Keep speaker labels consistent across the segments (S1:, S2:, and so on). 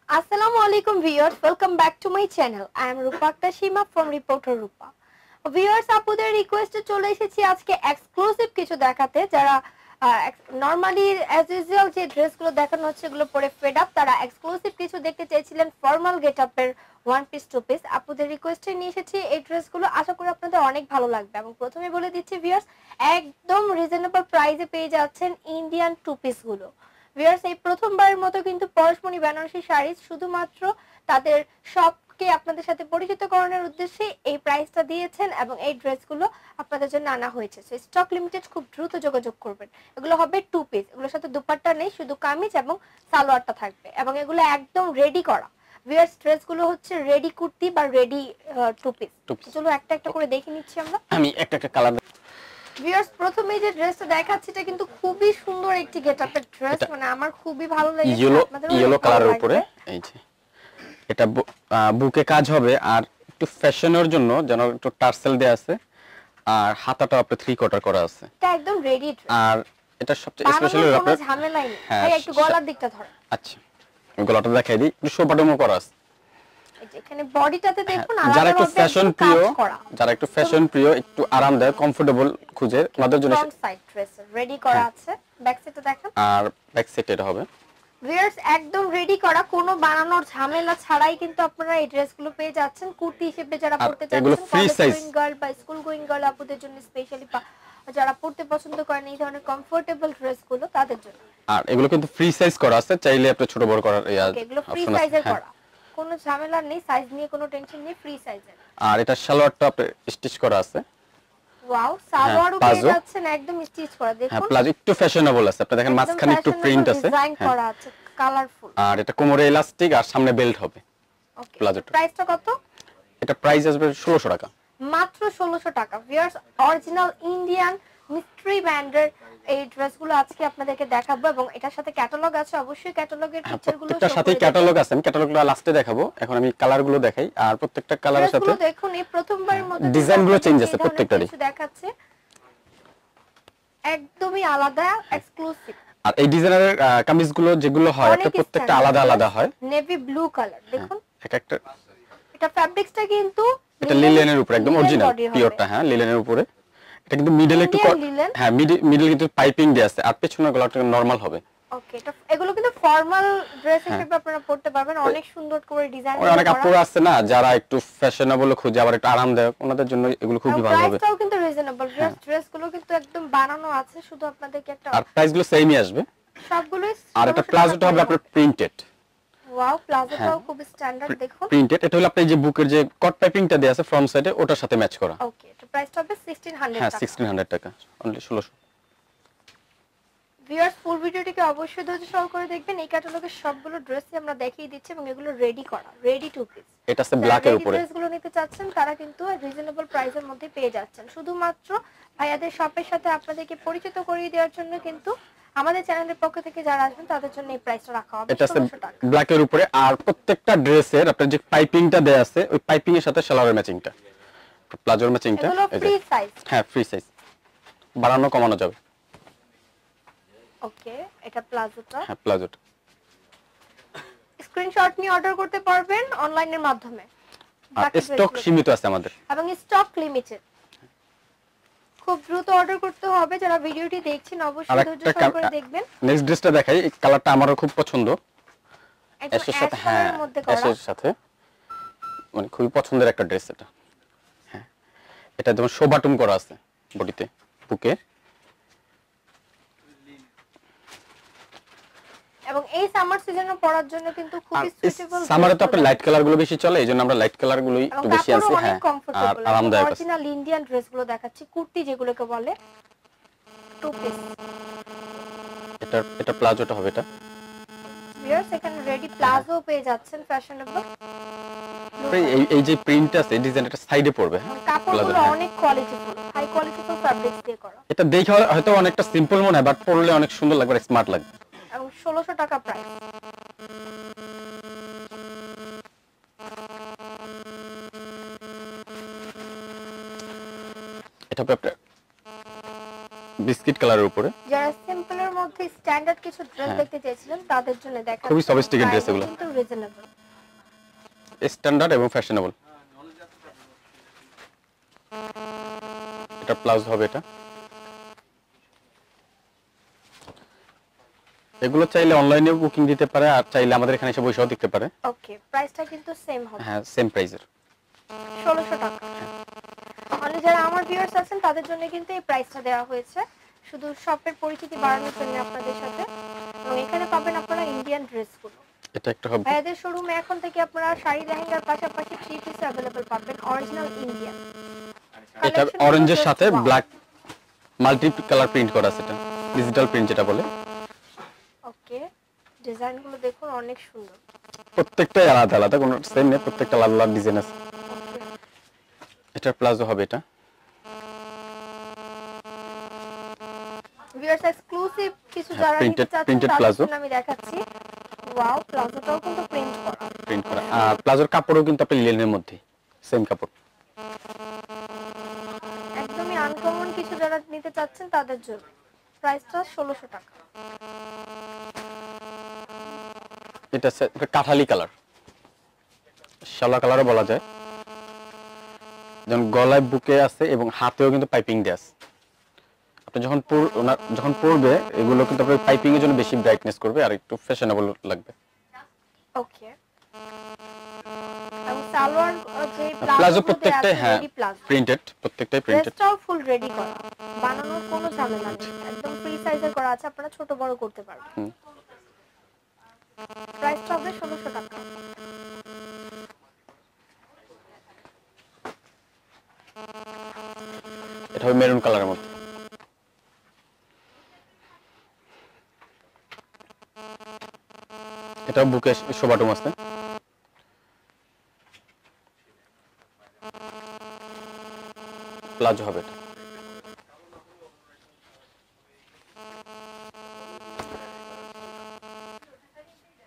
S1: Assalamu alaikum viewers, welcome back to my channel. I am Rupa Tashima from Reporter Rupa. Viewers আপুদের রিকোয়েস্টে চলে এসেছি আজকে exclusive কিছু দেখাতে যারা নরমালি অ্যাজ ইউজুয়াল যে ড্রেসগুলো দেখানো হচ্ছে এগুলো পরে ফেড আপ তারা এক্সক্লুসিভ কিছু দেখতে চাইছিলেন ফর্মাল গেটআপের ওয়ান পিস টু পিস আপুদের রিকোয়েস্টে নিয়ে এসেছি এই ড্রেসগুলো আশা করি আপনাদের অনেক ভালো লাগবে এবং প্রথমে বলে দিচ্ছি ভিউয়ার্স একদম রিজনেবল প্রাইসে পেয়ে যাচ্ছেন ইন্ডিয়ান টু পিস গুলো ভিউয়ার্স এই প্রথমবারের মতো কিন্তু পরশমণি বেনারসি শাড়ি শুধুমাত্র তাদের শপকে আপনাদের সাথে পরিচিত করানোর উদ্দেশ্যে এই প্রাইসটা দিয়েছেন এবং এই ড্রেসগুলো আপনাদের জন্য আনা হয়েছে সো স্টক লিমিটেড খুব দ্রুত যোগাযোগ করবেন এগুলো হবে টু পিস এগুলোর সাথে দুপাট্টা নেই শুধু কামিজ এবং সালোয়ারটা থাকবে এবং এগুলো একদম রেডি করা ভিউয়ার্স ড্রেসগুলো হচ্ছে রেডি কুর্তি বা রেডি টু পিস চলো একটা একটা করে দেখে নিচ্ছি আমরা
S2: আমি একটা কালার
S1: ভিউয়ার্স প্রথমে যে ড্রেসটা দেখাচ্ছি এটা কিন্তু খুবই সুন্দর একটি গেটআপের ড্রেস মানে আমার খুবই ভালো লেগেছে
S2: ইয়েলো কালারের উপরে এই যে এটা বুকে কাজ হবে আর একটু ফ্যাশনের জন্য যেন একটু টার্সেল দেয়া আছে আর হাতাটা আপনি 3/4 করা আছে
S1: এটা একদম রেডি
S2: আর এটা সবচেয়ে স্পেশালি
S1: আপনার ঝামেলাই নেই ভাই একটু গলার দিকটা ধর
S2: আচ্ছা আমি গলাটা দেখাই দিই একটু শোপাডমো করা আছে
S1: এখানে বডিটাতে দেখুন
S2: যারা একটু ফ্যাশন প্রিয় একটু আরামদায়ক কমফোর্টেবল খুঁজে ওনাদের জন্য
S1: সাইড ড্রেস রেডি করা আছে ব্যাক সাইডটা দেখেন
S2: আর ব্যাক সাইড এটা হবে
S1: ভিউয়ার্স একদম রেডি করা কোনো বানানোর ঝামেলা ছাড়াই কিন্তু আপনারা এই ড্রেসগুলো পেয়ে যাচ্ছেন কুর্তি হিসেবে যারা পড়তে চাচ্ছেন
S2: এগুলো ফ্রি সাইজ
S1: গার্ল বা স্কুল গোয়িং গার্ল আপুদের জন্য স্পেশালি যারা পড়তে পছন্দ করেন এই ধরনের কমফোর্টেবল ড্রেসগুলো তাদের জন্য
S2: আর এগুলো কিন্তু ফ্রি সাইজ করা আছে চাইলে আপনি ছোট বড় করার
S1: এগুলো ফ্রি সাইজের করা কোনো ঝামেলা নেই সাইজ নিয়ে কোনো টেনশন নেই ফ্রি সাইজের
S2: আর এটা সালোয়ারটা আপনি স্টিচ করা আছে
S1: ওয়াও সালোয়ারও পেয়ে যাচ্ছেন একদম স্টিচ করা দেখুন
S2: হ্যাঁ প্লাজো একটু ফ্যাশনেবল আছে আপনি দেখেন মাঝখানে একটু প্রিন্ট আছে
S1: ডিজাইন করা আছে কালারফুল
S2: আর এটা কোমরে ইলাস্টিক আর সামনে বেল্ট হবে
S1: ওকে
S2: প্লাজোটা
S1: প্রাইসটা কত
S2: এটা প্রাইস আসবে 1600 টাকা
S1: মাত্র 1600 টাকা ভিউয়ার্স অরিজিনাল ইন্ডিয়ান মিস্ট্রি ব্র্যান্ডের এই ড্রেসগুলো আজকে আপনাদেরকে দেখাবো এবং এটার সাথে ক্যাটালগ আছে অবশ্যই ক্যাটালগের পিকচারগুলো
S2: প্রত্যেকটার সাথে ক্যাটালগ আছে আমি ক্যাটালগটা লাস্টে দেখাবো এখন আমি কালারগুলো দেখাই আর প্রত্যেকটা কালারের সাথে
S1: দেখুন এই প্রথমবারের মতো
S2: ডিজাইনগুলো চেঞ্জ আছে প্রত্যেকটারই
S1: দেখাচ্ছে একদমই আলাদা এক্সক্লুসিভ
S2: আর এই ডিজাইনের কামিজগুলো যেগুলো হয় একটা প্রত্যেকটা আলাদা আলাদা হয়
S1: নেভি ব্লু কালার দেখুন
S2: একটা
S1: এটা ফ্যাব্রিক্সটা কিন্তু
S2: এটা লিলেনের উপরে একদম অরিজিনাল পিওরটা হ্যাঁ লিলেনের উপরে এটা কিন্তু মিডল একটু হ্যাঁ মিডল কিন্তু পাইপিং দেয়া আছে আর পেছনের গলাটা নরমাল হবে
S1: ওকে এটা এগুলো কিন্তু ফর্মাল ড্রেস হিসেবে আপনারা পড়তে পারবেন অনেক সুন্দর করে ডিজাইন করা
S2: অনেক আপুরা আছে না যারা একটু ফ্যাশনেবল খুঁজে আবার একটু আরামদায়ক ওনাদের জন্য এগুলো খুবই ভালো হবে
S1: প্রাইসটাও কিন্তু রিজনেবল ড্রেসগুলো কিন্তু একদম বানানো আছে শুধু আপনাদেরকে একটা
S2: আর প্রাইসগুলো সেমই আসবে
S1: সবগুলোই
S2: আর এটা প্লাজোটা হবে আপনার প্রিন্টেড
S1: ওয়াও প্লাজোটাও খুব স্ট্যান্ডার্ড দেখুন
S2: প্রিন্টেড এটা হলো আপনার যে বুকের যে কট পাইপিংটা দেয়া আছে ফ্রন্ট সাইডে ওটার সাথে ম্যাচ করা
S1: ওকে এটা প্রাইসটা হবে 1600
S2: হ্যাঁ
S1: টাকা
S2: 1600 টাকা অনলি 1600
S1: ভিউয়ার্স ফুল ভিডিওটিকে অবশ্যই ধৈর্য সহকারে দেখবেন এই ক্যাটালগের সবগুলো ড্রেসই আমরা দেখিয়ে দিচ্ছি এবং এগুলো রেডি করা রেডি টু পিস
S2: এটা আছে ব্ল্যাকের উপরে
S1: ড্রেসগুলো নিতে চাচ্ছেন তারা কিন্তু রিজনেবল প্রাইসের মধ্যে পেয়ে যাচ্ছেন শুধুমাত্র ভাইয়াদের শপের সাথে আপনাদেরকে পরিচিত করিয়ে দেওয়ার জন্য কিন্তু আমাদের চ্যানেলের পক্ষ থেকে যারা আসবেন তাদের জন্য এই প্রাইসটা রাখা হবে
S2: এটা আছে ব্ল্যাকের উপরে আর প্রত্যেকটা ড্রেসের আপনার যে পাইপিংটা দেয়া আছে ওই পাইপিং এর সাথে সালোয়ারের ম্যাচিংটা প্লাজোর ম্যাচিংটা
S1: এগুলো ফ্রি সাইজ
S2: হ্যাঁ ফ্রি সাইজ বাড়ানো কমানো যাবে
S1: ওকে এটা প্লাজোটা
S2: হ্যাঁ প্লাজোটা
S1: স্ক্রিনশট নিয়ে অর্ডার করতে পারবেন অনলাইনের মাধ্যমে
S2: আর স্টক সীমিত আছে আমাদের
S1: এবং স্টক লিমিটেড খুব দ্রুত অর্ডার করতে হবে যারা ভিডিওটি দেখছেন অবশ্যই ধৈর্য সহকারে দেখবেন
S2: নেক্সট ড্রেসটা দেখাই এই কালারটা আমারও খুব পছন্দ এর সাথে হ্যাঁ এর সাথে মানে খুবই পছন্দের একটা ড্রেস এটা হ্যাঁ এটা যেমন শোবাটুম করা আছে বডিতে বুকে
S1: এবং এই সামার সিজনে পরার জন্য কিন্তু খুবই সুইটেবল
S2: সামারে তো আপনি লাইট কালার গুলো বেশি চলে এইজন্য আমরা লাইট কালার গুলোই একটু বেশি আনছি হ্যাঁ আর আরামদায়ক আছে
S1: অরিজিনাল ইন্ডিয়ান ড্রেসগুলো দেখাচ্ছি কুর্তি যেগুলোকে বলে টু পিস
S2: এটা প্লাজোটা হবে এটা
S1: ভিউয়ার্স এখানে রেডি প্লাজো পেয়ে যাচ্ছেন ফ্যাশনেবল
S2: এই যে প্রিন্ট আছে এই ডিজাইনটা সাইডে পড়বে
S1: কাপড়গুলো অনেক কোয়ালিটিফুল হাই কোয়ালিটিফুল ফ্যাব্রিক্স দিয়ে করা
S2: এটা দেখে হয়তো অনেকটা সিম্পল মনে হয় বাট পরলে অনেক সুন্দর লাগবে স্মার্ট লাগবে
S1: এবং 1600 টাকা প্রাইস
S2: এটা আপনার বিস্কিট কালারের উপরে।
S1: যারা সিম্পলের মধ্যে স্ট্যান্ডার্ড কিছু ড্রেস দেখতে চেয়েছিলেন তাদের জন্য দেখাচ্ছি।
S2: খুবই সফিস্টিকেটেড ড্রেস এগুলো,
S1: কিন্তু রিজনেবল,
S2: স্ট্যান্ডার্ড এবং ফ্যাশনেবল। এটা প্লাজো হবে। এটা এগুলো চাইলে অনলাইনে বুকিং দিতে পারে, আর চাইলে আমাদের এখানে এসে বসেও দেখতে পারে।
S1: ওকে, প্রাইসটা কিন্তু সেম হবে।
S2: হ্যাঁ, সেম প্রাইসের
S1: 1600 টাকা। মানে যারা আমার ভিউয়ার্স আছেন তাদের জন্য কিন্তু এই প্রাইসটা দেওয়া হয়েছে, শুধু শপের পরিচিতি বাড়ানোর জন্য আপনাদের সাথে। এবং এখানে পাবেন আপনারা ইন্ডিয়ান ড্রেসগুলো।
S2: এটা একটা হবে।
S1: ভাইয়াদের শোরুমে এখন থেকে আপনারা শাড়ি লেহেঙ্গার পাশাপাশি থ্রি পিস अवेलेबल পাবেন অরিজিনাল ইন্ডিয়ান।
S2: এটা অরেঞ্জের সাথে ব্ল্যাক মাল্টি কালার প্রিন্ট করা আছে, এটা ডিজিটাল প্রিন্ট যেটা বলে।
S1: ওকে, ডিজাইনগুলো দেখুন অনেক সুন্দর,
S2: প্রত্যেকটাই আলাদা আলাদা, কোনো সেম নেই, প্রত্যেকটা আলাদা আলাদা ডিজাইন আছে। এটা প্লাজো হবে। এটা
S1: ভিউয়ার্স এক্সক্লুসিভ কিছু যারা নিতে চাচ্ছেন তাদের জন্য আমি দেখাচ্ছি। ওয়াও, প্লাজোটাও কিন্তু প্রিন্ট করা।
S2: আর প্লাজোর কাপড়ও কিন্তু আপনি লিনেনের মধ্যে সেম কাপড়।
S1: একদমই আনকমন কিছু যারা নিতে চাচ্ছেন তাদের জন্য প্রাইসটা 1600 টাকা।
S2: এটা কাঠালি কালার, শালা কালারও বলা যায়। যেমন গলায় বুকে আছে এবং হাতেও কিন্তু পাইপিং দেয়া আছে। আপনি যখন পরবে এগুলো কিন্তু আপনার পাইপিং এর জন্য বেশি ব্রাইটনেস করবে আর একটু ফ্যাশনেবল লাগবে।
S1: ওকে, এবং সালোয়ার যে
S2: প্লাজো প্রত্যেকটাই হ্যাঁ প্রিন্টেড, প্রত্যেকটাই প্রিন্টেড।
S1: ড্রেসটাও ফুল রেডি করা, বানানোর কোনো ঝামেলা নেই, একদম ফ্রি সাইজের করা আছে, আপনারা ছোট বড় করতে পারবেন। প্রাইসটা হবে 1600 টাকা।
S2: এটা হবে মেরুন কালারের মধ্যে। এটা বুকে শোবাটম আছে। প্লাজো হবে এটা।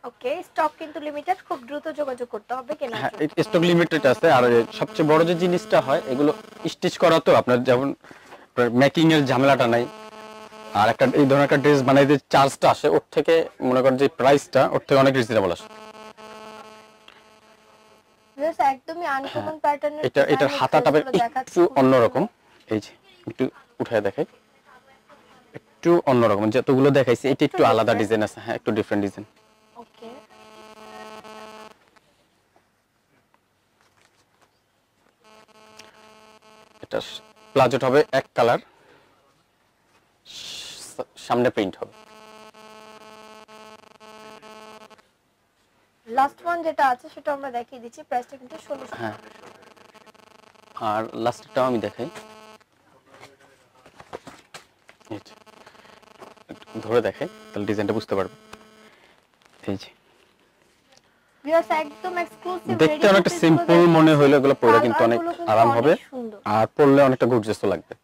S1: ওকে, স্টক কিন্তু লিমিটেড, খুব দ্রুত যোগাযোগ করতে হবে কেনার জন্য।
S2: হ্যাঁ, স্টক লিমিটেড আছে। আর সবচেয়ে বড় যে জিনিসটা হয় এগুলো স্টিচ করা, তো আপনার যেমন মেকিং এর ঝামেলাটা নাই। আর একটা এই ধরনের একটা ড্রেস বানাইতে চার্জটা আসে ওর থেকে, মনে করেন যে প্রাইসটা ওর থেকে অনেক রিজনেবল আসে।
S1: ড্রেস একদমই আনকমন প্যাটার্নের।
S2: এটার হাতাটা একটু অন্যরকম, এই যে একটু উঠায় দেখাই, একটু অন্যরকম। যতগুলো দেখাইছি এটা একটু আলাদা ডিজাইন আছে। হ্যাঁ, একটু ডিফারেন্ট ডিজাইন।
S1: ওকে,
S2: এটা প্লাজোটা হবে এক কালার, সামনে প্রিন্ট হবে।
S1: লাস্ট ওয়ান যেটা আছে সেটা আমরা দেখিয়ে দিচ্ছি, প্রাইসটা কিন্তু 1600।
S2: হ্যাঁ, আর লাস্টটাও আমি দেখাই, ধরে দেখাই তাহলে ডিজাইনটা বুঝতে পারবে। এই যে
S1: ভিউয়ার্স একদম এক্সক্লুসিভ,
S2: দেখতে অনেকটা সিম্পল মনে হইলো, এগুলো পরে কিন্তু অনেক আরাম হবে আর পরলে অনেকটা গর্জিয়াস লাগবে।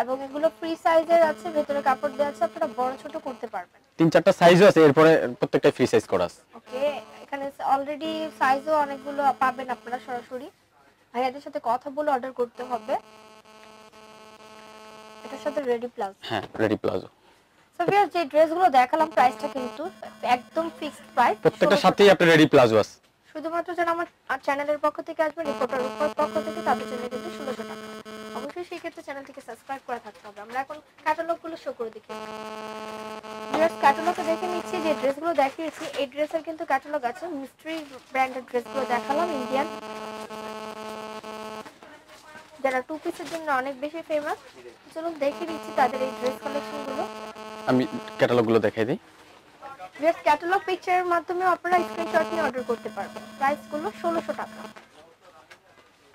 S1: এবং এগুলো ফ্রি সাইজের আছে, ভিতরে কাপড় দেওয়া আছে, আপনারা বড় ছোট করতে পারবেন।
S2: 3-4টা সাইজও আছে, এরপরে প্রত্যেকটা ফ্রি সাইজ করা আছে।
S1: ওকে, এখানে অলরেডি সাইজও অনেকগুলো পাবেন, আপনারা সরাসরি ভাইয়াদের সাথে কথা বলে অর্ডার করতে হবে। এটার সাথে রেডি প্লাজো।
S2: হ্যাঁ, রেডি প্লাজো।
S1: সো ভিউয়ার্স যে ড্রেসগুলো দেখালাম প্রাইসটা কিন্তু একদম ফিক্সড প্রাইস,
S2: প্রত্যেকটার সাথেই আপনি রেডি প্লাজো আছে।
S1: শুধুমাত্র যারা আমার চ্যানেলের পক্ষ থেকে আসবে, রিপোর্টার রূপার পক্ষ থেকে, তাদের জন্য কিন্তু 1600 টাকা। অবশ্যই সেই ক্ষেত্রে চ্যানেলটিকে সাবস্ক্রাইব করা থাকতে হবে। আমরা এখন ক্যাটালগুলো শো করে দেখি। ভিউয়ার্স ক্যাটালগে দেখে নিচ্ছি যে ড্রেসগুলো দেখিয়েছি, এই ড্রেসের কিন্তু ক্যাটালগ আছে। মিস্ট্রি ব্র্যান্ডের ড্রেসগুলো দেখালাম, ইন্ডিয়ান, যারা টু পিসের জন্য অনেক বেশি ফেমাস। চলুন দেখে নিচ্ছি তাদের এই ড্রেস কালেকশনগুলো।
S2: আমি ক্যাটালগুলো দেখাই দিই।
S1: ভিউয়ার্স ক্যাটালগ পিকচারের মাধ্যমে আপনারা স্ক্রিনশট নিয়ে অর্ডার করতে পারবেন। প্রাইসগুলো 1600 টাকা।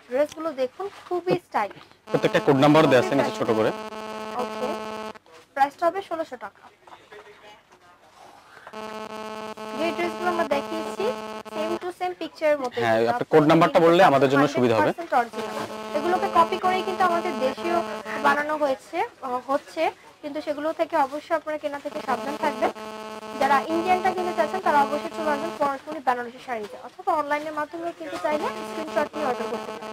S1: ড্রেসগুলো দেখুন, খুবই স্টাইলিশ,
S2: প্রত্যেকটা কোড নাম্বার দেয়া আছে নিচে ছোট করে।
S1: ওকে, প্রাইসটা হবে 1600 টাকা। যে ড্রেসগুলো আমরা দেখিয়েছি সেম টু সেম পিকচারের মতো।
S2: হ্যাঁ, আপনি কোড নাম্বারটা বললে আমাদের জন্য সুবিধা হবে।
S1: এগুলোকে কপি করেই কিন্তু আমাদের দেশীয় বানানো হচ্ছে, কিন্তু সেগুলো থেকে অবশ্যই আপনারা কেনা থেকে সাবধান থাকবেন। যারা ইন্ডিয়ানটা কিনতে চাচ্ছেন তারা অবশ্যই চলে আসবেন সরাসরি বেনারসি শাড়িতে, অথবা অনলাইনের মাধ্যমেও কিন্তু চাইলে স্ক্রিনশট নিয়ে অর্ডার করতে পারেন।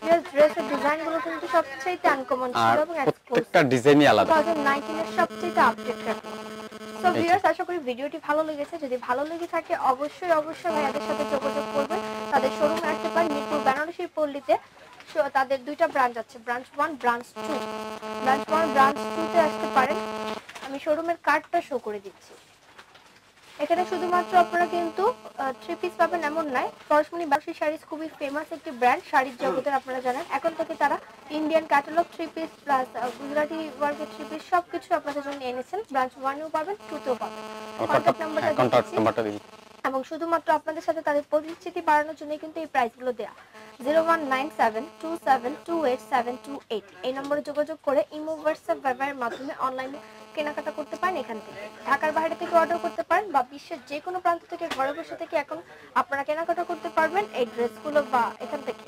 S1: ভিউয়ার্স ড্রেসের ডিজাইনগুলো কিন্তু সবচেয়ে আনকমন ছিল এবং
S2: প্রত্যেকটা ডিজাইনই আলাদা
S1: 2019 এর সবচেয়ে আপডেট ক্যাটালগ। সো ভিউয়ার্স আশা করি ভিডিওটি ভালো লেগেছে। যদি ভালো লেগে থাকে অবশ্যই ভাইয়াদের সাথে যোগাযোগ করবেন। তাদের শোরুমে আসতে পারেন মিরপুর বেনারসি পল্লীতে। তাদের দুইটা ব্রাঞ্চ আছে, ব্রাঞ্চ 1 ব্রাঞ্চ 2। ব্রাঞ্চ 1 ব্রাঞ্চ 2 তে আসতে পারেন। আমি শোরুমের কার্ডটা শো করে দিচ্ছি। এখানে শুধুমাত্র আপনারা কিন্তু 3 পিস পাবেন এমন নয়। পরশমণি বাসি শাড়ি খুবই ফেমাস একটি ব্র্যান্ড শাড়ির জগতের, আপনারা জানেন। এখন থেকে তারা Indian catalogue 3 piece plus Gujarati ওয়ার্কের 3 পিস সবকিছু আপনাদের জন্য এনেছেন। ব্রাঞ্চ 1 এও পাবেন, 2 তেও পাবেন। কন্টাক্ট নাম্বারটা দিচ্ছি এবং শুধুমাত্র আপনাদের সাথে তাদের পরিচিতি বাড়ানোর জন্য কিন্তু এই প্রাইসগুলো দেয়া। 0197272878 এই নম্বরে যোগাযোগ করে ইমো, হোয়াটসঅ্যাপ, ভাইবারের মাধ্যমে অনলাইনে কেনাকাটা করতে পারেন এখান থেকে। ঢাকার বাইরে থেকে অর্ডার করতে পারেন বা বিশ্বের যে কোনো প্রান্ত থেকে ঘরে বসে থেকে এখন আপনারা কেনাকাটা করতে পারবেন এই ড্রেসগুলো বা এখান থেকে।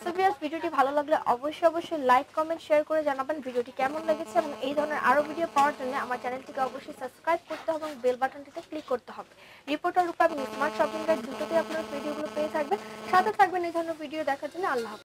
S1: সো ভিউয়ার্স ভিডিওটি ভালো লাগলে অবশ্যই লাইক, কমেন্ট, শেয়ার করে জানাবেন ভিডিওটি কেমন লেগেছে এবং এই ধরনের আরো ভিডিও পাওয়ার জন্য আমার চ্যানেলটিকে অবশ্যই সাবস্ক্রাইব করতে হবে এবং বেল বাটনটিতে ক্লিক করতে হবে। রিপোর্টার রূপা এবং স্মার্ট শপিং গাইড দুটোতে আপনারা ভিডিওগুলো পেয়ে থাকবেন। সাথে থাকবেন এই ধরনের ভিডিও দেখার জন্য। আল্লাহ হাফেজ।